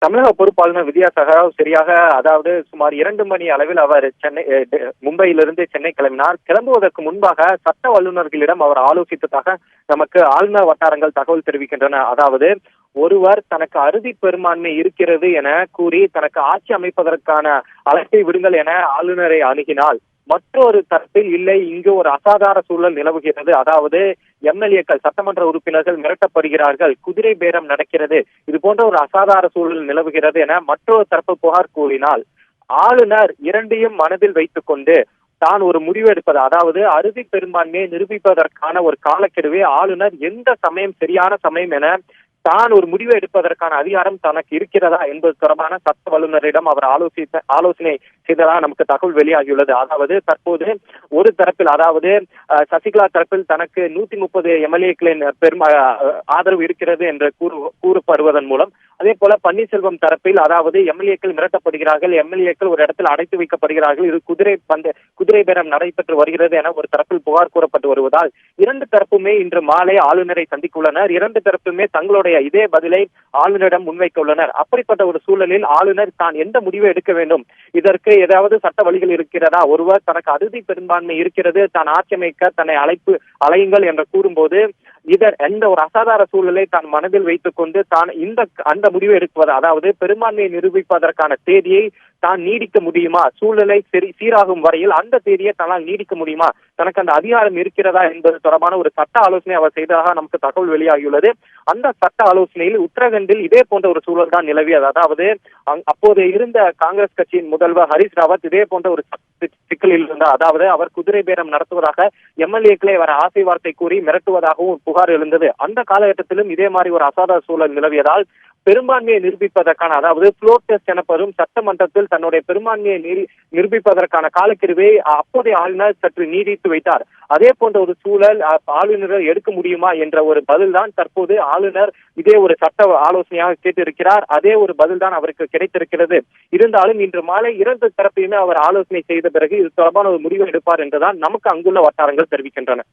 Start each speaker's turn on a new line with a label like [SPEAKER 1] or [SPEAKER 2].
[SPEAKER 1] தமிழக பொறுப்பாளுநர் வித்யாசாகர் சரியாக அதாவது சுமார் 2 மணி அளவில் அவர் மும்பையிலிருந்து சென்னை கிளம்பினார். கிளம்புவதற்கு முன்பாக சட்ட வல்லுநர்களிடம் அவர் ஆலோசித்ததாக நமக்கு ஆளுநர் வட்டாரங்கள் தகவல் தெரிவிக்கின்றன. அதாவது ஒருவர் தனக்கு அறுதி பெரும்பான்மை இருக்கிறது என கூறி தனக்கு ஆட்சி அமைப்பதற்கான அழைப்பை விடுங்கள் என ஆளுநரை அணுகினால், மற்றொரு தரப்பில் இல்லை, இங்கு ஒரு அசாதார சூழல் நிலவுகிறது. அதாவது எம்எல்ஏக்கள் சட்டமன்ற உறுப்பினர்கள் மிரட்டப்படுகிறார்கள், குதிரை பேரம் நடக்கிறது, இது போன்ற ஒரு அசாதார சூழல் நிலவுகிறது என மற்றொரு தரப்பு புகார் கூறினால், ஆளுநர் இரண்டையும் மனதில் வைத்துக் கொண்டு தான் ஒரு முடிவு எடுப்பது, அதாவது அறுதி பெரும்பான்மையை நிரூபிப்பதற்கான ஒரு காலக்கெடுவை ஆளுநர் எந்த சமயம் சரியான சமயம் என தான் ஒரு முடிவு எடுப்பதற்கான அதிகாரம் தனக்கு இருக்கிறதா என்பது தொடர்பான சட்ட வல்லுநரிடம் அவர் ஆலோசனை செய்ததாக நமக்கு தகவல் வெளியாகியுள்ளது. அதாவது தற்போது ஒரு தரப்பில், அதாவது சசிகலா தரப்பில் தனக்கு 130 எம்எல்ஏக்களின் ஆதரவு இருக்கிறது என்று கூறப்படுவதன் மூலம், அதே போல பன்னீர்செல்வம் தரப்பில் அதாவது எம்எல்ஏக்கள் மிரட்டப்படுகிறார்கள், எம்எல்ஏக்கள் ஒரு இடத்தில் அடைத்து வைக்கப்படுகிறார்கள், இது குதிரை பேரம் நடைபெற்று வருகிறது என ஒரு தரப்பில் புகார் கூறப்பட்டு வருவதால் இரண்டு தரப்புமே இன்று மாலை ஆளுநரை சந்திக்க உள்ளனர். இரண்டு தரப்புமே தங்களுடைய இதே பதிலை ஆளுநரிடம் முன்வைக்க உள்ளனர். அப்படிப்பட்ட ஒரு சூழலில் ஆளுநர் தான் எந்த முடிவை எடுக்க வேண்டும், இதற்கு ஏதாவது சட்ட வழிகள் இருக்கிறதா, ஒருவர் தனக்கு அறுதி பெரும்பான்மை இருக்கிறது, தான் ஆட்சி அமைக்க தன்னை அழையுங்கள் என்று கூறும்போது எந்த ஒரு அசாதார சூழலை தான் மனதில் வைத்துக் கொண்டு தான் அந்த முடிவை எடுப்பது, அதாவது பெரும்பான்மையை நிரூபிப்பதற்கான தேதியை தான் நீடிக்க முடியுமா, சூழலை சீராகும் வரையில் அந்த தேதியை தன்னால் நீடிக்க முடியுமா, தனக்கு அந்த அதிகாரம் இருக்கிறதா என்பது தொடர்பான ஒரு சட்ட ஆலோசனை அவர் செய்ததாக நமக்கு தகவல் வெளியாகியுள்ளது. அந்த சட்ட ஆலோசனையில் உத்தரகண்டில் இதே போன்ற ஒரு சூழல் தான் நிலவியது. அதாவது அப்போது இருந்த காங்கிரஸ் கட்சியின் முதல்வர் ஹரிஸ் ராவத் இதே போன்ற ஒரு சிக்கலில் இருந்தார். அதாவது அவர் குதிரை பேரம் நடத்துவதாக எம்எல்ஏக்களை அவர் ஆசை வார்த்தை கூறி மிரட்டுவதாகவும் புகார் எழுந்தது. அந்த காலகட்டத்திலும் இதே மாதிரி ஒரு அசாதார சூழல் நிலவியதால் பெரும்பான்மையை நிரூபிப்பதற்கான, அதாவது ஃப்ளோர் டெஸ்ட் எனப்படும் சட்டமன்றத்தில் தன்னுடைய பெரும்பான்மையை நிரூபிப்பதற்கான காலக்கெடுவை அப்போதைய ஆளுநர் சற்று நீடித்து வைத்தார். அதே போன்ற ஒரு சூழல் ஆளுநர்கள் எடுக்க முடியுமா என்ற ஒரு பதில் தான் தற்போது ஆளுநர் இதே ஒரு சட்ட ஆலோசனையாக கேட்டிருக்கிறார். அதே ஒரு பதில் தான் அவருக்கு கிடைத்திருக்கிறது. இருந்தாலும் இன்று மாலை இரண்டு தரப்பையுமே அவர் ஆலோசனை செய்த பிறகு இது தொடர்பான ஒரு முடிவு எடுப்பார் என்றுதான் நமக்கு அங்குள்ள வட்டாரங்கள் தெரிவிக்கின்றன.